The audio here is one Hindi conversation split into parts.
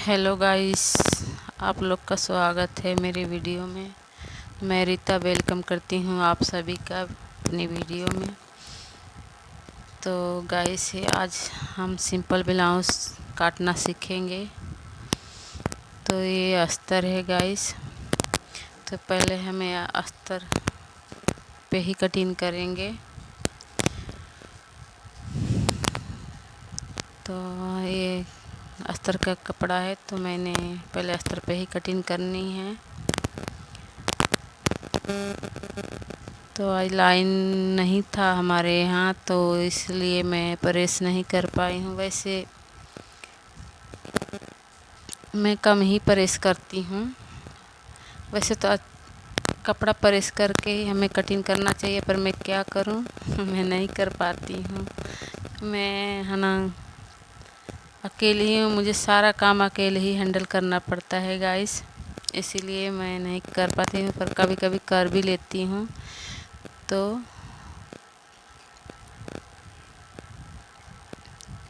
हेलो गाइस, आप लोग का स्वागत है मेरी वीडियो में। मैं रीता वेलकम करती हूँ आप सभी का अपनी वीडियो में। तो गाइस ये आज हम सिंपल ब्लाउज काटना सीखेंगे। तो ये अस्तर है गाइस। तो पहले हमें अस्तर पे ही कटिंग करेंगे। तो ये अस्तर का कपड़ा है, तो मैंने पहले अस्तर पे ही कटिंग करनी है। तो आज लाइन नहीं था हमारे यहाँ, तो इसलिए मैं प्रेस नहीं कर पाई हूँ। वैसे मैं कम ही प्रेस करती हूँ। वैसे तो कपड़ा प्रेस करके ही हमें कटिंग करना चाहिए, पर मैं क्या करूँ मैं नहीं कर पाती हूँ। मैं है ना अकेली ही हूँ, मुझे सारा काम अकेले ही हैंडल करना पड़ता है गाइस, इसीलिए मैं नहीं कर पाती हूँ। पर कभी कभी कर भी लेती हूँ। तो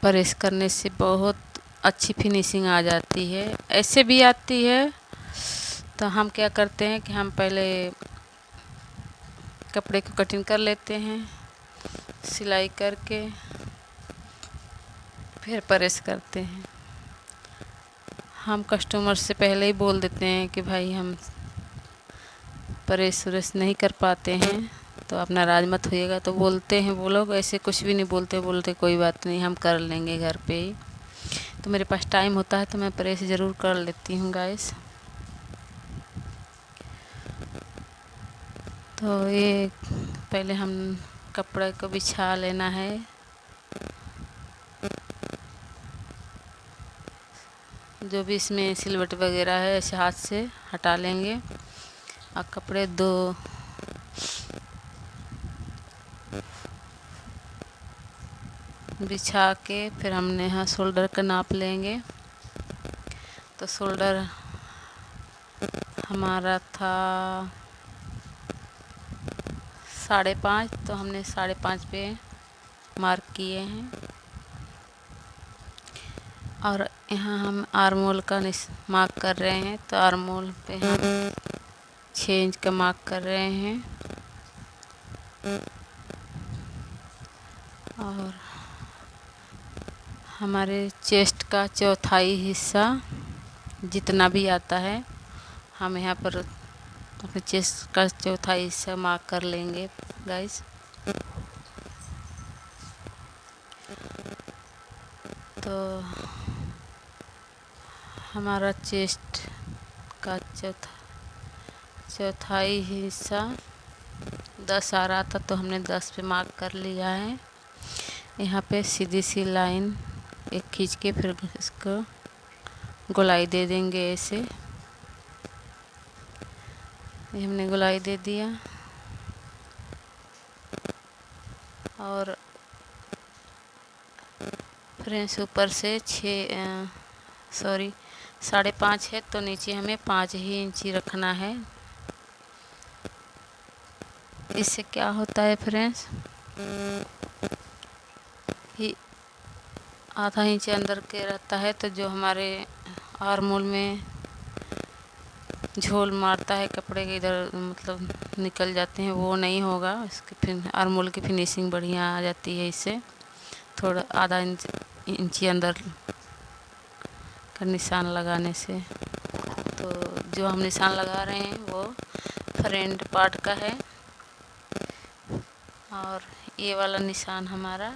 प्रेस करने से बहुत अच्छी फिनिशिंग आ जाती है। ऐसे भी आती है। तो हम क्या करते हैं कि हम पहले कपड़े को कटिंग कर लेते हैं, सिलाई करके फिर प्रेस करते हैं। हम कस्टमर से पहले ही बोल देते हैं कि भाई हम प्रेस व्रेस नहीं कर पाते हैं, तो आप नाराज़ मत होइएगा। तो बोलते हैं वो लोग, ऐसे कुछ भी नहीं बोलते, बोलते कोई बात नहीं, हम कर लेंगे घर पे ही। तो मेरे पास टाइम होता है तो मैं प्रेस ज़रूर कर लेती हूँ गाइस। तो ये पहले हम कपड़े को बिछा लेना है। जो भी इसमें सिलवट वगैरह है ऐसे हाथ से हटा लेंगे। और कपड़े दो बिछा के फिर हमने यहाँ शोल्डर का नाप लेंगे। तो शोल्डर हमारा था 5.5, तो हमने 5.5 पे मार्क किए हैं। और यहाँ हम आर्मोल का मार्क कर रहे हैं। तो आर्मोल पे हम 6 इंच का मार्क कर रहे हैं। और हमारे चेस्ट का चौथाई हिस्सा जितना भी आता है, हम यहाँ पर अपने चेस्ट का चौथाई हिस्सा मार्क कर लेंगे गाइस। तो हमारा चेस्ट का चौथाई हिस्सा 10 आ रहा था, तो हमने 10 पे मार्क कर लिया है। यहाँ पे सीधी सी लाइन एक खींच के फिर इसको गोलाई दे देंगे ऐसे। ये हमने गोलाई दे दिया। और फ्रेंड्स ऊपर से 5.5 है, तो नीचे हमें 5 ही इंची रखना है। इससे क्या होता है फ्रेंड्स, कि आधा इंच अंदर के रहता है, तो जो हमारे आर्मोल में झोल मारता है कपड़े के इधर, मतलब निकल जाते हैं, वो नहीं होगा। इसके फिर आर्मोल की फिनिशिंग बढ़िया आ जाती है इससे। थोड़ा आधा इंची अंदर का निशान लगाने से। तो जो हम निशान लगा रहे हैं वो फ्रंट पार्ट का है, और ये वाला निशान हमारा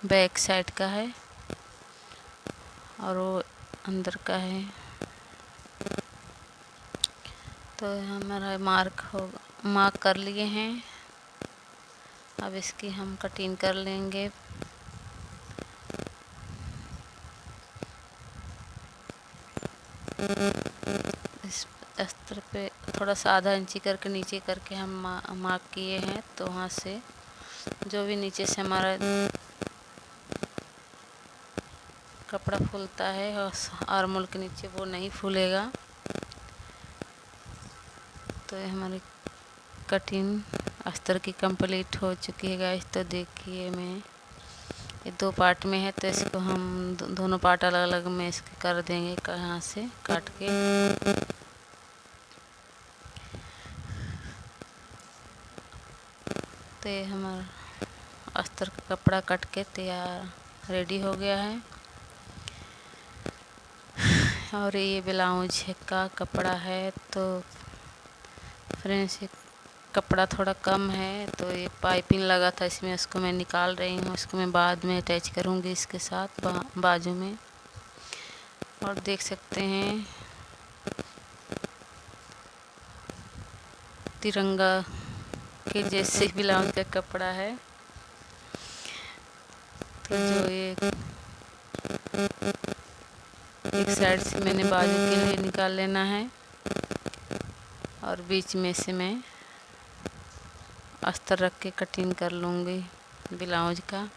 बैक साइड का है, और वो अंदर का है। तो हमारा मार्क कर लिए हैं। अब इसकी हम कटिंग कर लेंगे। इस अस्तर पे थोड़ा सा आधा इंची करके नीचे करके हम मार्क किए हैं। तो वहाँ से जो भी नीचे से हमारा कपड़ा फूलता है और आर्मोल के नीचे, वो नहीं फूलेगा। तो ये हमारी कटिंग अस्तर की कंप्लीट हो चुकी है गाइस। तो देखिए मैं ये 2 पार्ट में है, तो इसको हम दोनों पार्ट अलग अलग में इसके कर देंगे यहाँ से काट के। तो ये हमारा अस्तर का कपड़ा कट के तैयार रेडी हो गया है। और ये ब्लाउज का कपड़ा है, तो फ्रेंड्स कपड़ा थोड़ा कम है, तो ये पाइपिंग लगा था इसमें, उसको मैं निकाल रही हूँ। इसको मैं बाद में अटैच करूँगी इसके साथ बाजू में। और देख सकते हैं तिरंगा के जैसे ब्लाउज का कपड़ा है। तो जो ये एक साइड से मैंने बाजू के लिए निकाल लेना है, और बीच में से मैं अस्तर रख के कटिंग कर लूँगी ब्लाउज का।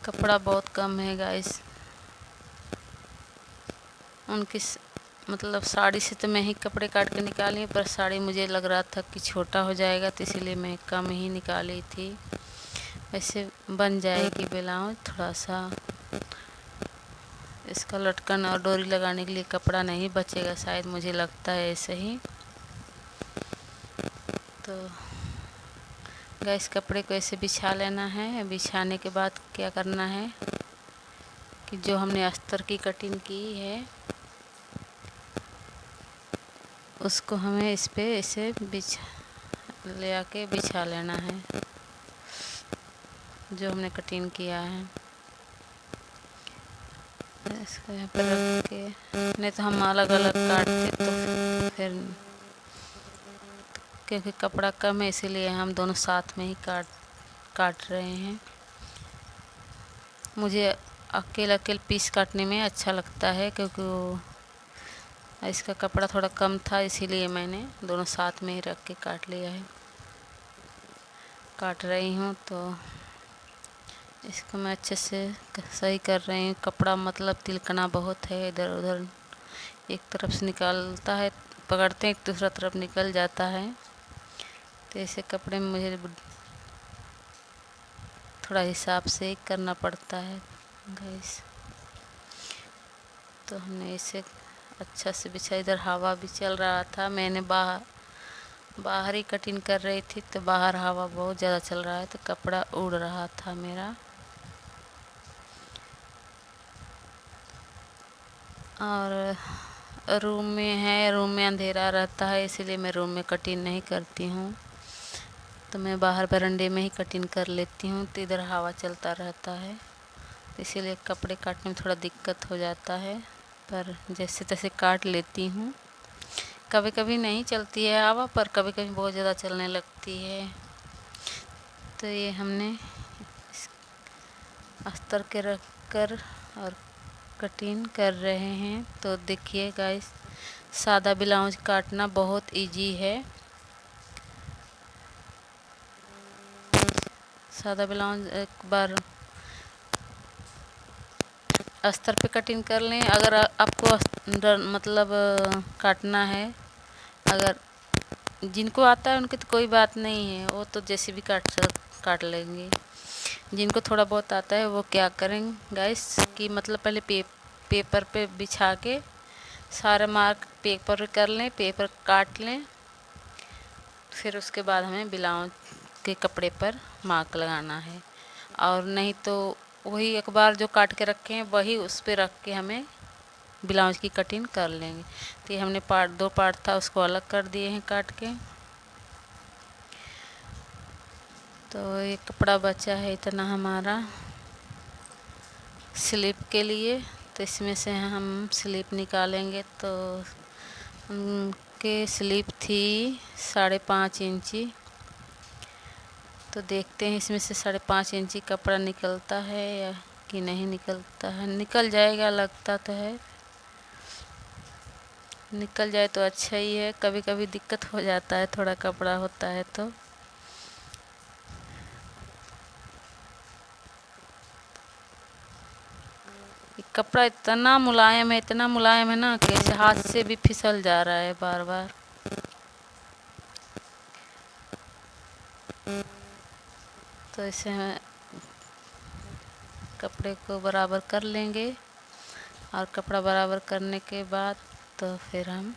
कपड़ा बहुत कम है गाइस। उनकी मतलब साड़ी से तो मैं ही कपड़े काट के निकाली, पर साड़ी मुझे लग रहा था कि छोटा हो जाएगा, तो इसीलिए मैं कम ही निकाली थी। वैसे बन जाएगी ब्लाउज। थोड़ा सा इसका लटकन और डोरी लगाने के लिए कपड़ा नहीं बचेगा शायद, मुझे लगता है ऐसे ही। तो गैस कपड़े को ऐसे बिछा लेना है। बिछाने के बाद क्या करना है कि जो हमने अस्तर की कटिंग की है उसको हमें इस पे ऐसे ले आके बिछा लेना है, जो हमने कटिंग किया है। इसको यहाँ पर रख के, नहीं तो हम अलग अलग काटते तो फिर, क्योंकि कपड़ा कम है इसीलिए हम दोनों साथ में ही काट रहे हैं। मुझे अकेले अकेले पीस काटने में अच्छा लगता है, क्योंकि वो इसका कपड़ा थोड़ा कम था, इसीलिए मैंने दोनों साथ में ही रख के काट लिया है। काट रही हूँ तो इसको मैं अच्छे से सही कर रही हूँ। कपड़ा मतलब तिलकना बहुत है, इधर उधर एक तरफ से निकालता है, पकड़ते हैं एक दूसरा तरफ निकल जाता है। तो ऐसे कपड़े में मुझे थोड़ा हिसाब से ही करना पड़ता है गाइस। तो हमने इसे अच्छा से बिछा। इधर हवा भी चल रहा था, मैंने बाहर ही कटिंग कर रही थी, तो बाहर हवा बहुत ज़्यादा चल रहा है, तो कपड़ा उड़ रहा था मेरा। और रूम में है, रूम में अंधेरा रहता है, इसीलिए मैं रूम में कटिंग नहीं करती हूँ, तो मैं बाहर बरामदे में ही कटिंग कर लेती हूँ। तो इधर हवा चलता रहता है, इसीलिए कपड़े काटने में थोड़ा दिक्कत हो जाता है, पर जैसे तैसे काट लेती हूँ। कभी कभी नहीं चलती है हवा, पर कभी कभी बहुत ज़्यादा चलने लगती है। तो ये हमने अस्तर के रख कर और कटिंग कर रहे हैं। तो देखिए गाइस, सादा ब्लाउज काटना बहुत इजी है। सादा ब्लाउज एक बार अस्तर पे कटिंग कर लें। अगर आपको मतलब काटना है, अगर जिनको आता है उनकी तो कोई बात नहीं है, वो तो जैसे भी काट लेंगे। जिनको थोड़ा बहुत आता है वो क्या करेंगे गाइस कि मतलब पहले पेपर पे बिछा के सारे मार्क पेपर पे कर लें, पेपर काट लें, फिर उसके बाद हमें ब्लाउज के कपड़े पर मार्क लगाना है। और नहीं तो वही अखबार जो काट के रखे हैं वही उस पर रख के हमें ब्लाउज की कटिंग कर लेंगे। तो ये हमने दो पार्ट था उसको अलग कर दिए हैं काट के। तो ये कपड़ा बचा है इतना हमारा स्लीप के लिए, तो इसमें से हम स्लीप निकालेंगे। तो उनके स्लीप थी 5.5 इंची। तो देखते हैं इसमें से 5.5 इंची कपड़ा निकलता है या कि नहीं निकलता है। निकल जाएगा लगता तो है, निकल जाए तो अच्छा ही है। कभी कभी दिक्कत हो जाता है, थोड़ा कपड़ा होता है तो। कपड़ा इतना मुलायम है, इतना मुलायम है ना कि हाथ से भी फिसल जा रहा है बार बार। तो इसे कपड़े को बराबर कर लेंगे। और कपड़ा बराबर करने के बाद तो फिर हम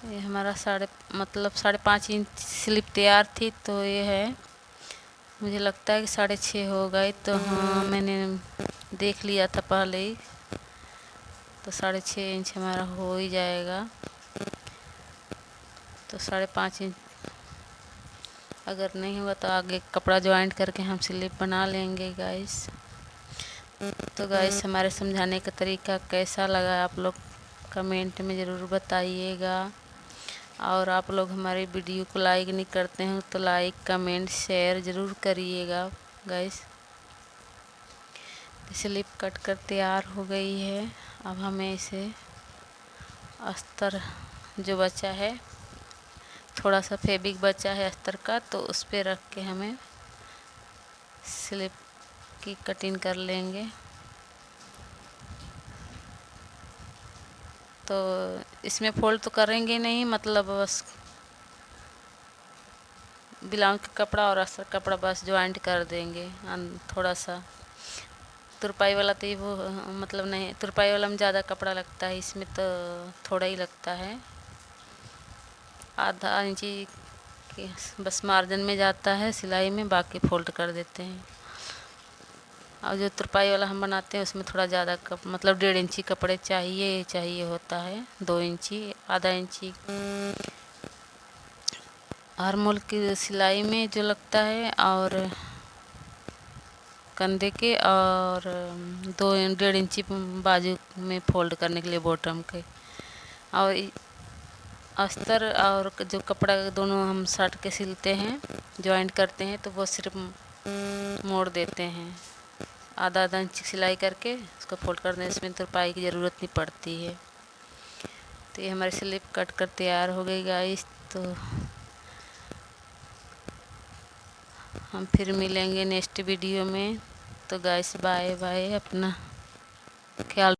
ये हमारा 5.5 इंच स्लिप तैयार थी, तो ये है, मुझे लगता है कि 6.5 हो गई। तो हाँ, मैंने देख लिया था पहले ही, तो 6.5 इंच हमारा हो ही जाएगा। तो 5.5 इंच अगर नहीं हुआ तो आगे कपड़ा ज्वाइंट करके हम स्लिप बना लेंगे गाइस। तो गाइस, हमारे समझाने का तरीका कैसा लगा आप लोग कमेंट में ज़रूर बताइएगा। और आप लोग हमारी वीडियो को लाइक नहीं करते हैं तो लाइक कमेंट शेयर ज़रूर करिएगा गाइस। स्लिप कट कर तैयार हो गई है। अब हमें इसे अस्तर जो बचा है, थोड़ा सा फैब्रिक बचा है अस्तर का, तो उस पर रख के हमें स्लिप की कटिंग कर लेंगे। तो इसमें फोल्ड तो करेंगे नहीं, मतलब बस ब्लाउज का कपड़ा और अस्तर कपड़ा बस ज्वाइंट कर देंगे। थोड़ा सा तुरपाई वाला तो ये वो मतलब नहीं, तुरपाई वाला में ज़्यादा कपड़ा लगता है, इसमें तो थोड़ा ही लगता है। आधा इंची के बस मार्जिन में जाता है सिलाई में, बाकी फोल्ड कर देते हैं। और जो तुरपाई वाला हम बनाते हैं उसमें थोड़ा ज़्यादा मतलब 1.5 इंची कपड़े चाहिए होता है, 2 इंची, आधा इंची आर्मोल की सिलाई में जो लगता है, और कंधे के, और 1.5 इंची बाजू में फोल्ड करने के लिए बॉटम के। और अस्तर और जो कपड़ा दोनों हम साट के सिलते हैं, ज्वाइंट करते हैं, तो वो सिर्फ मोड़ देते हैं। आधा इंच सिलाई करके उसको फोल्ड कर दें, इसमें तुरपाई की ज़रूरत नहीं पड़ती है। तो ये हमारी स्लिप कट कर तैयार हो गई गाइस। तो हम फिर मिलेंगे नेक्स्ट वीडियो में। तो गाइस, बाय बाय, अपना ख्याल